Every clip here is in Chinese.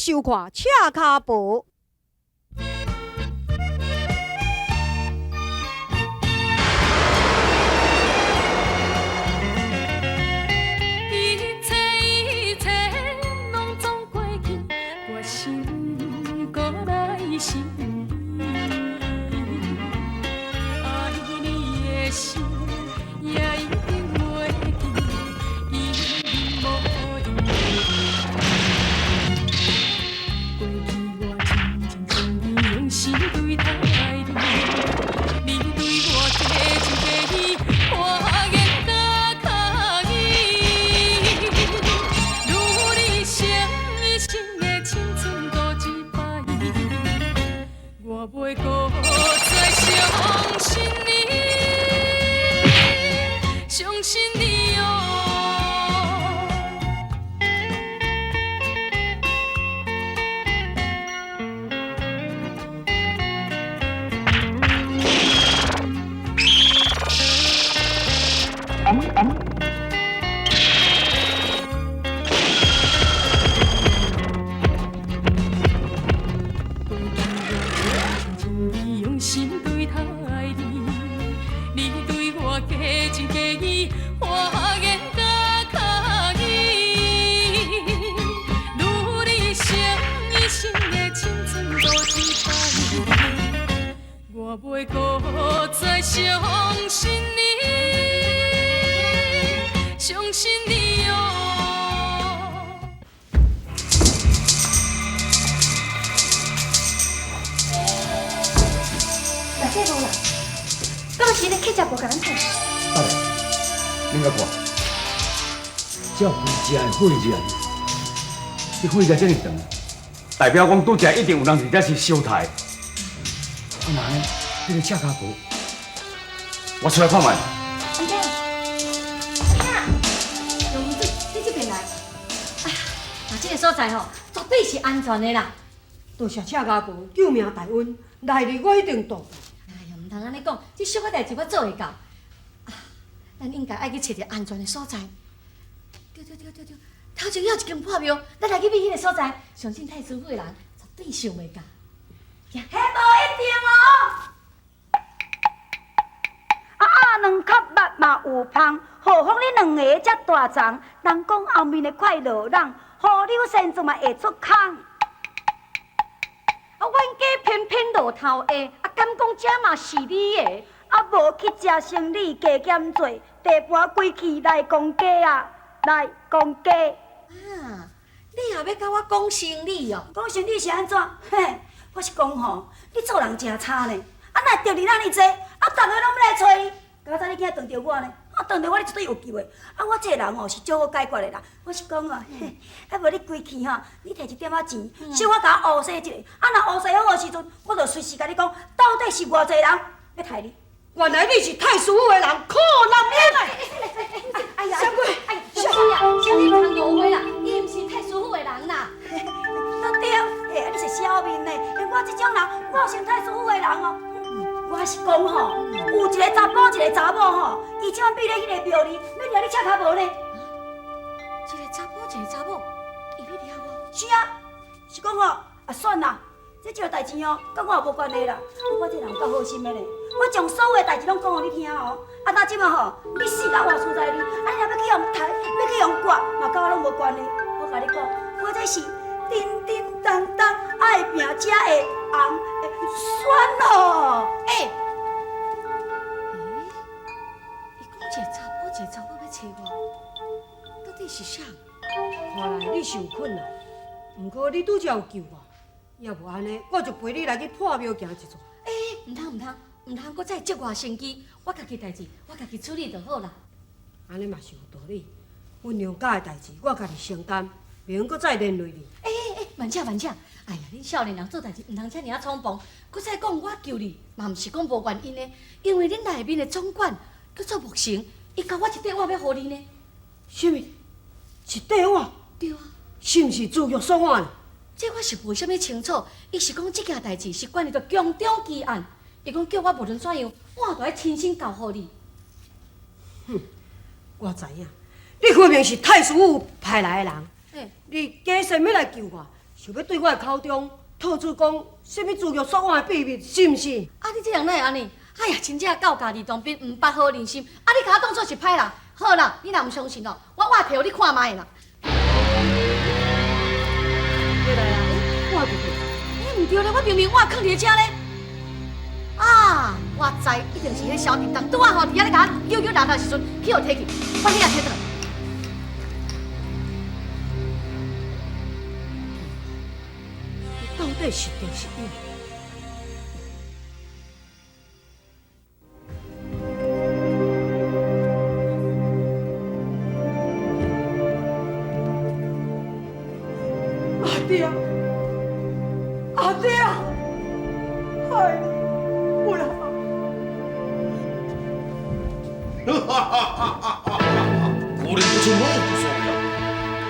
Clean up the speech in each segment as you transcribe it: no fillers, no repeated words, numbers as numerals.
收看赤脚婆。一切拢总过去，我心搁来想你，爱你的心也已经袂记，已经无用。过去我真真正意用心对待你，你对我假情假意，我言甲卡意。如你想一生的青春多一摆，我袂搁再相信你，相信你哦。用心对待你，你对我假情假意，我言甲卡意。如你想一生的青春多一摆，我袂搁再相信你，相信你哦。这路啦，当时咧客家无甲咱睇。阿妹，恁甲看，这肥食的血热，你血热这么长，代表讲拄则一定有人伫遮是烧态。啊那呢，这个赤脚婆，我出来看卖。安姐，呀，杨公子，你这边来。哎呀，那这个所在吼，绝对是安全的啦。多谢赤脚婆救命大恩，来日我一定到。哎呀，唔通安尼讲，这小可代志我做会到。啊，咱应该爱去找一个安全的所在。对，头前还有一间破庙，咱来去秘迄个所在，相信太师府的人绝对想袂到。迄无一定哦。两壳肉嘛有芳，何况你两个遮大长，人讲后面的快乐人，互你先做嘛会出空。阮家偏偏落头下，敢讲这嘛是你的？无去食生理加减做，地盘归去来公家啊，来公家。啊，你也要甲我讲生理哦？讲生理是安怎？嘿，我是讲吼，你做人真差呢，哪会着你那么济？逐个拢要来找你。刚才你今仔撞着我呢，撞着我你绝对有机会。我这个人吼是足好解决的啦。我是讲哦，无你归去吼，你摕一点仔钱，小我甲我乌西一个。若乌西好的时阵，我就随时甲你讲，到底是偌济人要害你。原来你是太师府的人，可难免。哎呀，小鬼，哎呀，小妹啊，小你通误会啦，伊毋是太师府的人啦。对，你是小面的，因我这种人，我是太师府的人哦。我是讲吼，有一个查甫，一个查某吼，伊即摆秘咧迄个庙里，要掠你赤脚婆呢。一个查甫，一个查某，伊要掠我？是啊，是讲吼，算啦，这个代志哦，甲我也无关系啦。我这人够好心的咧，我将所有的代志拢讲互你听哦。那即摆吼，你死到我所在里，你若要去用杀，要去用割，嘛甲我拢无关系。我甲你讲，我这是叮叮当当爱拼才的红的选哦。伊讲一个查甫，一个查某要找我，到底是啥？看来你是有困难，不过你拄则有救我，要无安尼，我就陪你来去破庙行一转。唔通，搁再接我生机，我家己代志，我家己处理就好啦。安尼嘛是有道理。阮娘家的代志，我家己承担，袂用搁再连累你。慢车，哎呀，恁少年人做代志唔通遮尔啊匆忙，搁再讲我救你，嘛毋是讲无原因的，因为恁内面的总管叫做木成，伊交我一块碗要互你呢。什么？一块碗？对啊，是毋是自玉所碗？这我是无啥物清楚，伊是讲这件代志是关于到宫中奇案，伊讲叫我无论怎样，我都要亲身交互你。我知影，你分明是太师府派来的人。嘿，你假设要来救我，想要对我的口中吐出讲什么自玉锁我的秘密，是毋是？啊，你这样哪会安尼？哎呀，真正教家己当兵，毋捌好人心。啊，你甲我当作是歹人，好啦，你若毋相信哦，我摕互你看卖啦。回来啊，看过去。毋对咧，我明明我囥伫遮咧。啊，我知，一定是迄小叮当，拄啊吼，伫遐咧甲我叫闹闹时阵，去互摕去，我去甲摕倒来。你到底是定是假？阿爹，阿爹，哎，不然。果然不出猛虎所料，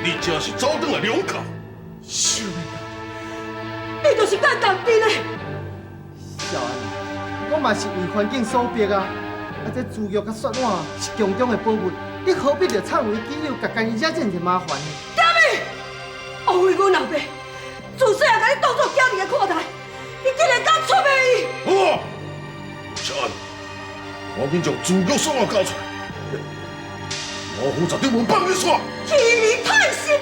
你真是早登来良教。想袂到，你就是干当兵的。小安，我嘛是为环境所逼啊！啊，这猪肉甲蒜碗是强中的宝物，你何必着唱为己有，甲家己惹这么麻烦呢？爹咪，后悔阮老爸自细汉甲你当作囝儿的看待，你竟然敢出卖伊！好啊，小安，赶紧将猪肉送我交出来，老虎绝对无放你耍。欺你太甚！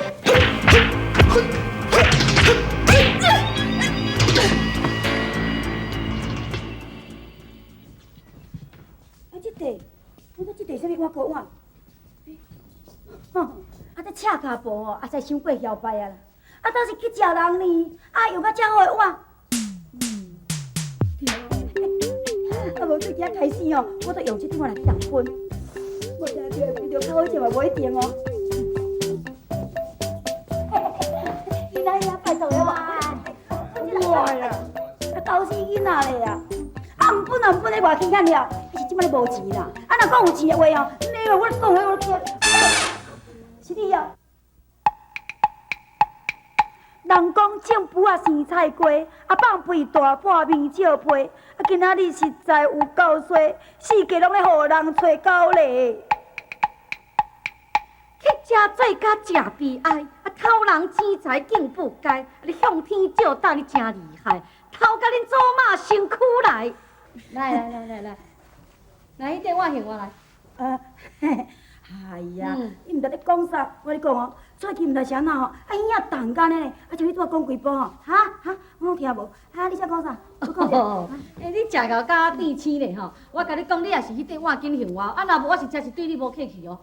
这地什么外国碗？啊，这赤脚步哦，也才伤过摇摆啊啦！啊，倒是去食人呢，啊，用到这好的碗。对啊，无最今开始哦，我都用这点碗来当分。我听着味道较好食嘛，无一定哦。你来呀，拜托了哇！哇呀，搞死囡仔嘞呀！啊，唔本的外轻干了，是即摆无钱啦。啊，若讲有钱的话哦，你话我讲话我讲，是你哦。人讲种卜啊生菜瓜，啊放屁大半面笑皮，啊今仔日实在有够衰，世界拢咧互人找狗咧。去吃做甲真悲哀，啊偷人钱财更不该，啊你向天照答你真厉害，偷甲恁祖妈身躯来。来，来，迄电话还我来。哎呀，你毋知咧讲啥？我咧讲哦，最近毋知是安那吼，啊影动干咧，啊像你拄仔讲几部吼，我拢听无。你才讲啥？我讲者。你食到甲电青咧吼，我甲你讲，你也是迄电话紧还我，啊若无我是真是对你无客气哦。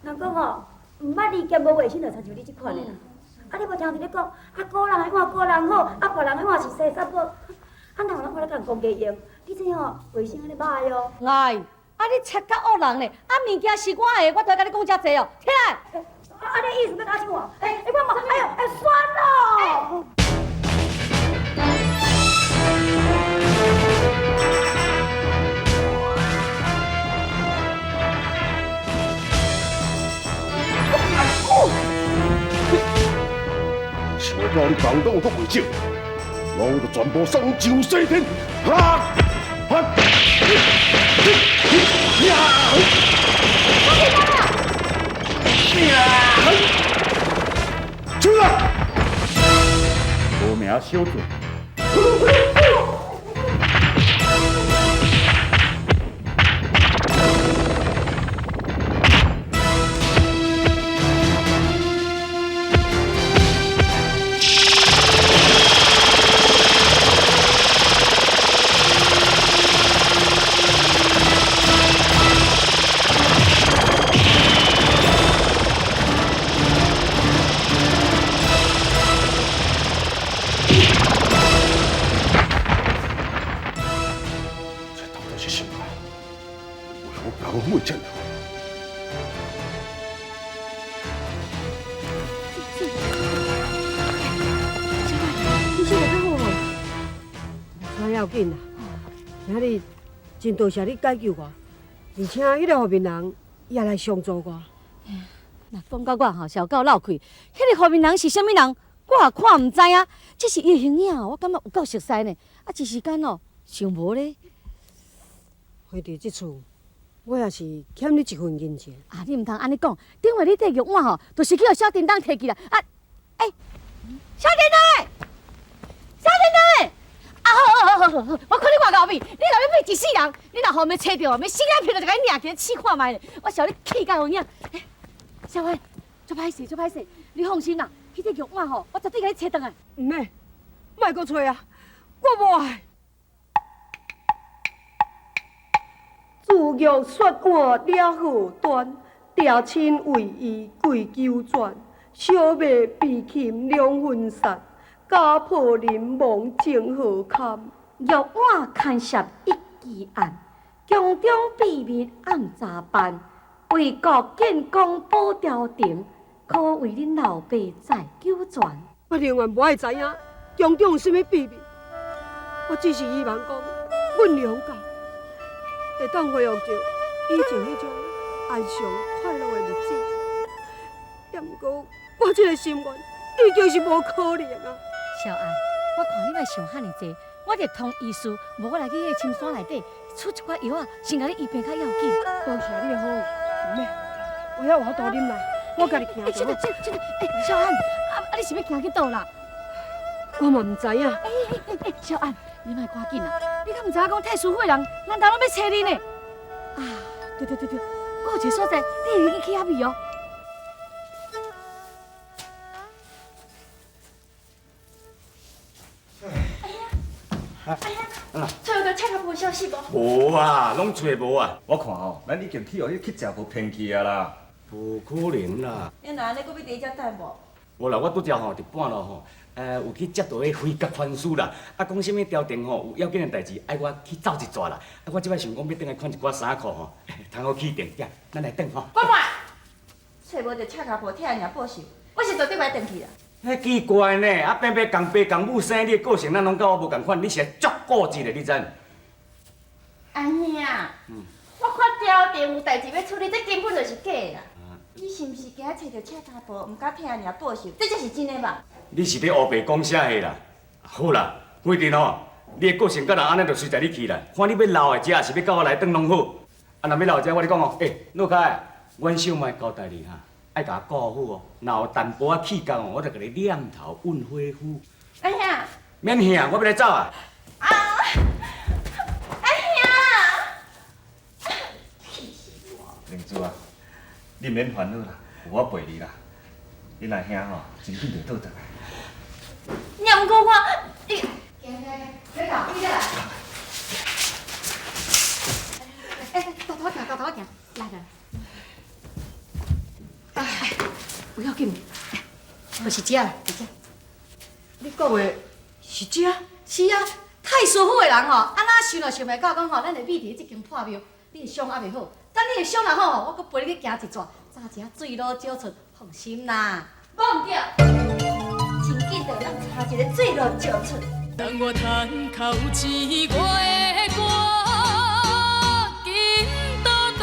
人讲吼，毋捌理解无卫生，就亲像你即款的啦。你无听伫咧讲，个人的碗个人好，别人的碗是洗衫宝。哪有人看咧甲人讲假用？你这吼卫生安尼歹哦。哎，你切甲恶人咧，物件是我的，我才甲你讲遮济哦，起来。你意思要打醒我？我嘛，酸咯。想到你房东都袂少，我就全部送上西天。出来！无名小嘴。紧啦，今日真多谢你解救我，而且迄个后面人也来相助我。若讲到我吼，是有够闹气。迄个后面人是啥物人，我也看毋知啊。只是伊的形影，我感觉有够熟悉呢。啊，一时间哦，想无咧。回伫即厝，我也是欠你一份人情。你毋通安尼讲，顶回你摕玉碗吼，就是去互小叮当摕起来。小电台，小电台！啊好，我看你外后面，你若要骗一世人，你若后面找到，要死眼皮就甲你掠起来试看卖咧。我笑你气甲有影。小安，做歹势，你放心啦，迄个玉碗吼，我绝对甲你找倒来。唔免，莫搁找啊，我无爱。自玉雪碗了河端，茶亲为伊跪求转。小妹被擒两分散，家破人亡情何堪？玉碗牵涉一奇案，宫中秘密暗查办，为国建功保朝廷，可为恁老爸再救全。我另外无爱知影宫中有甚物秘密，我只是希望讲，阮娘家会当恢复着以前迄种安详快乐的日子。也毋过，我这个心愿已经是无可能啊！小安，我看你莫想遐尼济，我得通医师，无我来去迄个深山内底出一寡药啊，先甲你医病较要紧。多谢你的好意，唔免，我要我多啉啦，我家己行就好。小安，你是要行去倒啦？我嘛唔知影。小安，你莫赶紧啦，你敢唔知影讲太师府的人，人头拢要找你呢？啊，对，我有一个所在，你会去遐味哦。找到恰卡无消息无？无啊，拢找无啊。我看吼，咱已经去互伊去食无骗去啊啦。无可能啦。你若安尼，搁要第一只等无？无啦，我拄则吼伫半路吼，有去接到迄飞鸽番薯啦，讲啥物调停吼有要紧的代志，爱我去走一逝啦。我即摆想讲要转来看一寡衫裤吼，通好起定点，咱来转吼。乖乖，找无着恰卡婆替人家报仇，我是绝对袂转去啦。迄奇怪呢，偏偏共爸共母生你的个性，咱拢甲我无共款，你是足固执的，你知？安兄，我看朝廷有代志要处理，这根本就是假啦。你是毋是惊找着恰卡婆，毋敢替人家报仇？这才是真的吧？你是咧乌白讲啥的啦？好啦，规定吼，你的个性甲人安尼就随在你去啦。看你要留的遮，是要甲我来转拢好。若要留遮，我咧讲哦，老凯，阮小妹交代你哈。爱甲我顾好哦，若有淡薄仔气感哦，我就甲你两头问恢复。安兄，免兄，我要来走啊！安兄，明珠啊，你免烦恼啦，有我陪你啦。你若兄吼，真紧就倒转来。你也毋过我，你来搞，你来。头行，来。不要紧，就是这啦，就这。你讲的是这？是啊，太师府的人吼，安那想都想袂到讲吼，咱会秘伫这间破庙，你的伤还袂好。等你的伤若好，我佮陪你去行一转，早一下水落石出，放心啦。无毋对，真紧着咱查一个水落石出。当我叹口气，我的歌紧倒转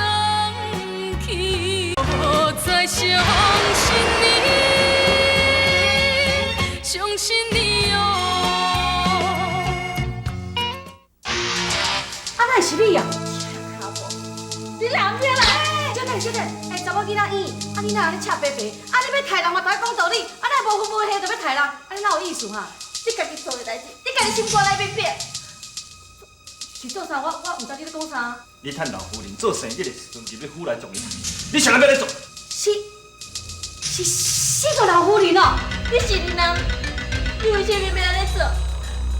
去，我再相信你，相信你哦。啊，那是你啊！你两天来，小弟，查某囡仔演，啊你哪安尼赤白白，啊你要杀人嘛，就爱讲道理，啊你无分无黑就要杀人，啊你哪有意思哈？你家己做的代志，你家己心肝内面变。是做啥？我唔知你咧讲啥。你趁老夫人做生意的时阵，就要虎来撞伊，你想要要来做？是个老夫人哦。你是人，你为什么要安尼做？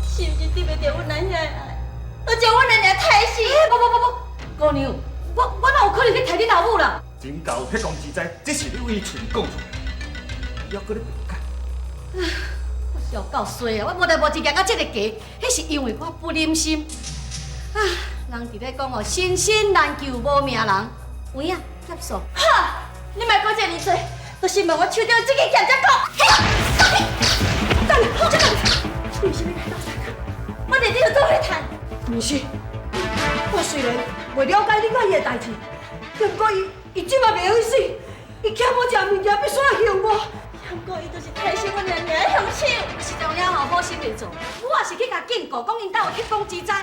是毋是对袂着阮奶奶的？而且阮奶奶太死。不，姑娘，我哪有可能去替你老母啦？真够血光之灾，这是你为嘴讲出来，还搁咧辩解。我是有够衰啊！我无代无志行到这个家，迄是因为我不忍心。啊，人伫咧讲哦，生生难救无命人，有影结束。哈！你莫讲这么多，就是问我手中这个剑才讲。等你，好，这个，你为什么来到这个？我连你都做袂谈。毋是，我虽然袂了解你甲伊的代志，不过伊即马袂好死，伊欠我食物件，要煞向我。不过伊就是太死我娘娘的凶手。实在了后好心袂做，我也是去甲警告，讲因兜有血光之灾。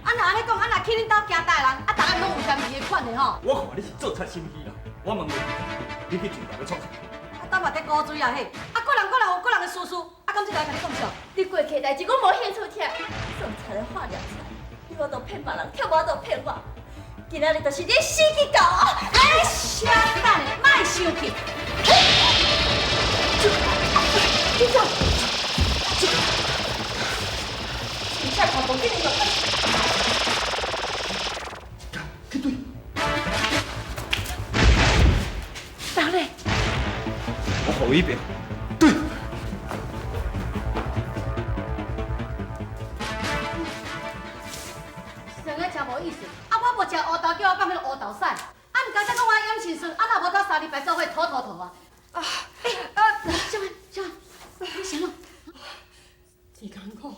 啊若安尼讲，啊若去恁兜行大人，啊逐个拢有嫌疑的款的吼。我看你是做贼心机啦，我问你，你去厝内要创啥？啊，倒嘛在鼓水啊嘿！啊，个人有个人的事，啊，敢这个甲你讲笑？你过去的代志我无兴趣听，送菜的化凉菜，你我都骗别人，却我都骗我。今仔日就是你死去到我！哎，相反的，莫生气。你走。你再跑步，给你用。去对。哪里？我好一遍。对。上个真无意思，我无食乌豆，叫我放迄个乌豆散。毋敢再讲我养亲顺，若无到3礼拜做伙吐吐啊！小妹，你啥咯？真艰苦。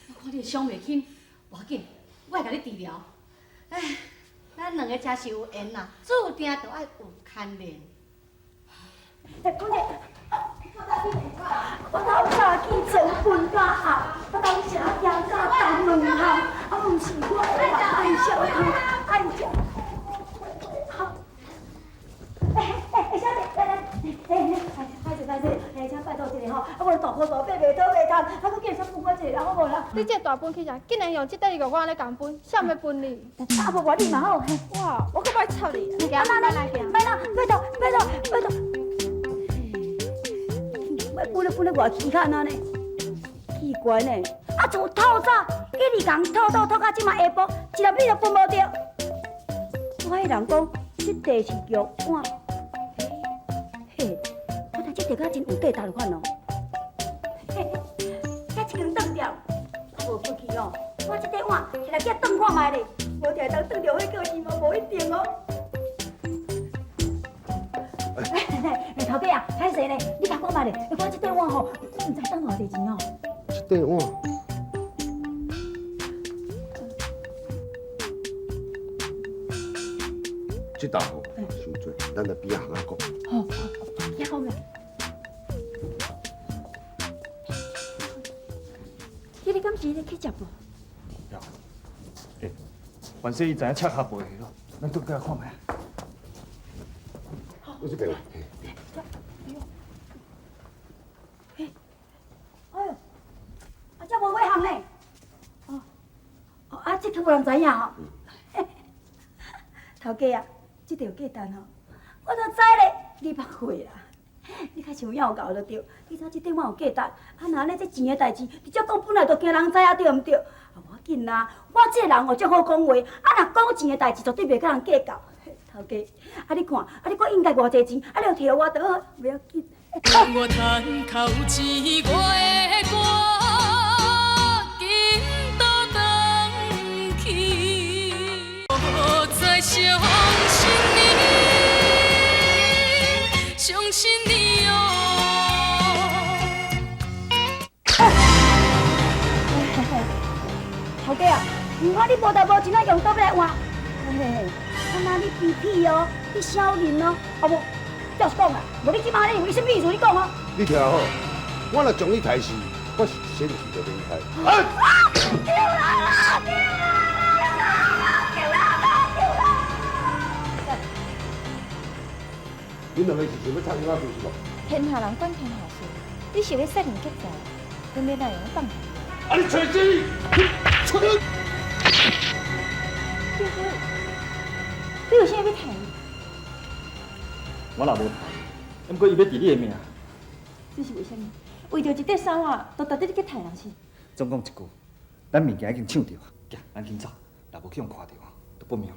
我看你伤袂轻，无要紧，我会甲你治疗。哎，咱两个真是有缘啦，注定就爱有牵连。公姐，我头早去做饭到后，我当时养到大门后，毋是我爱小偷爱食。好，小姐，来，歹势，请拜托一下吼，我大坡大尾袂讨袂通，搁叫啥分我一个，好无啦？你这大本起来，竟然用这块肉我安尼共分，啥物分你？无我你嘛好，哇，我可歹插你！你来，拜托。分了偌期间呢？奇怪呢，从透早一直讲吐到即马下晡，一粒米都分无着。我迄人讲，这地是玉碗，嘿，我睇这地甲真有价值款哦。嘿，甲一根断掉，我无过去哦。我这块碗摕来叫断看卖咧，无定当断着迄个钱嘛，无一定哦。头家啊，歹势咧，你甲我买咧，我这块碗吼，唔知等偌济钱哦。这块碗，这大号伤多，咱来比下行讲。好，也讲咩？你哋敢是咧去食无？呀，哎，凡说伊知影赤下背咯，咱倒过来看卖。我这边。这无尾项呢？这可无人知影吼。头家啊，这条价单吼，我都知咧，你捌会啦。你较像要搞就对，你知这顶碗有价单，那呢这钱的代志，你照讲本来就惊人知影对唔对？无要紧啦，我这个人哦，足好讲话，若讲钱的代志，绝对袂甲人计较。头家，你看，你我应该偌济钱，你就摕我就好，袂要紧。我赚口钱，我的歌紧倒转去，我再相信你，相信你哦。头家啊，唔看你无代无志啊，用刀来换，看那你屁屁哦，你小人哦，啊无。照是讲啦，无你即摆咧，有啥物意思？你讲哦。你听好，我若将你抬死，我是先去就离开。救啦！你两个是想要插你我做是无？天下人管天下事，你是咧杀人劫财，分别哪样放下？啊！你找死！出去！你有啥要谈？我也无谈，不过伊要治你的命。这是为什么？为着一块衫袜，都值得你去杀人是？总讲一句，咱物件已经抢着啊，行，咱紧走，若无去用看到，就不妙了。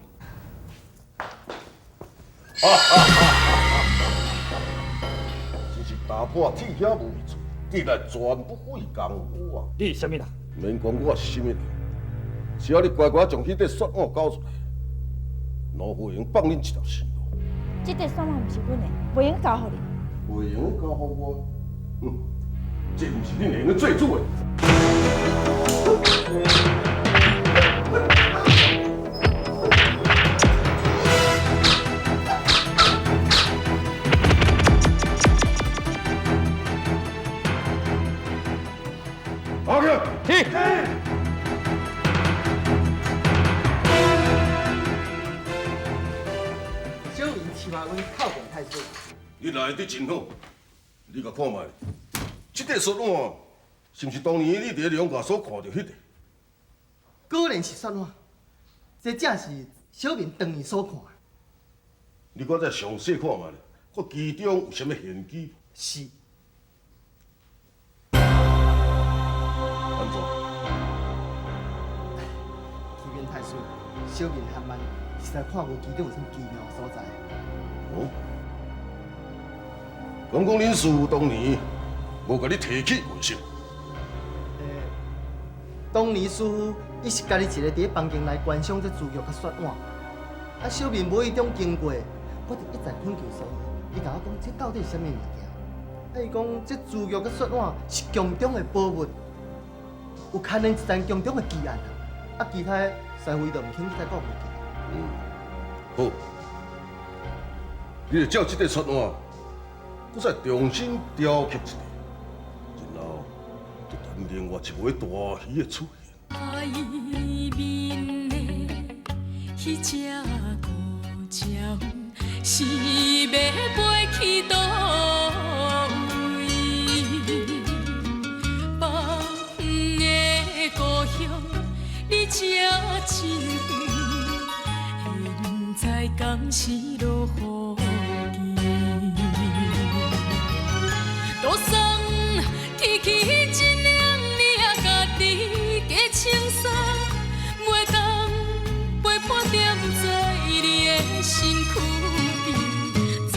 真是打破铁血无错，你来全不费功夫啊！你是啥物人？免讲我是啥物人，只要你乖乖将迄块雪碗交出来，老会用放恁一条生路。这块山碗不是阮的，袂用交互你。袂用交互我，这不是恁两个做主的。好去，去。小云饲嘛阮靠近太岁，你来得真好，你甲看卖，这块雪碗是毋是当年你伫咧龙家所看到迄个？果然是雪碗，这正是小明当年所看的。你搁再详细看觅咧，看其中有啥物玄机？是。安怎？启禀太师，小明和慢，实在看无其中有啥奇妙的所在。哦，讲恁师当年无甲你提起卫生。当年师傅伊是家己一个伫咧房间内观赏这珠玉甲雪碗，啊，小明无意中经过，我就一再恳求所以，伊甲我讲这到底是啥物物件？啊，伊讲这珠玉甲雪碗是宫中的宝物，有牵连一单宫中的奇案啊，其他的师傅伊就毋肯再讲物件。好，你就照这块雪碗，搁再重新雕刻一下，然后就等另外一尾大鱼的出现。海面的迄只孤鸟，是要飞去倒位？北远的故乡，你才真远，现在敢是落雨季？多送天气一凉，你也家己加清爽，袂当陪伴踮在你的身躯边。做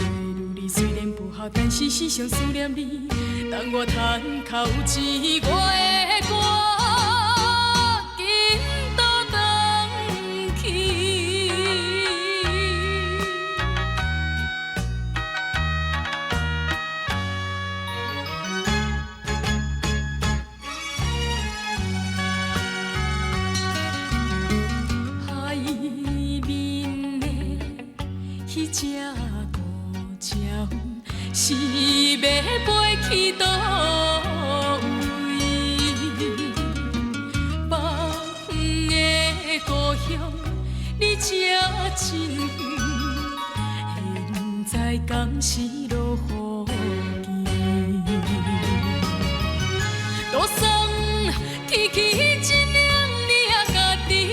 女儿虽然不孝，但是时常思念你。当我趁口有钱，我的歌紧倒转去。海面的迄只孤鸟，是要飞去倒位？北远的故乡，你才真远，现在敢是落雨？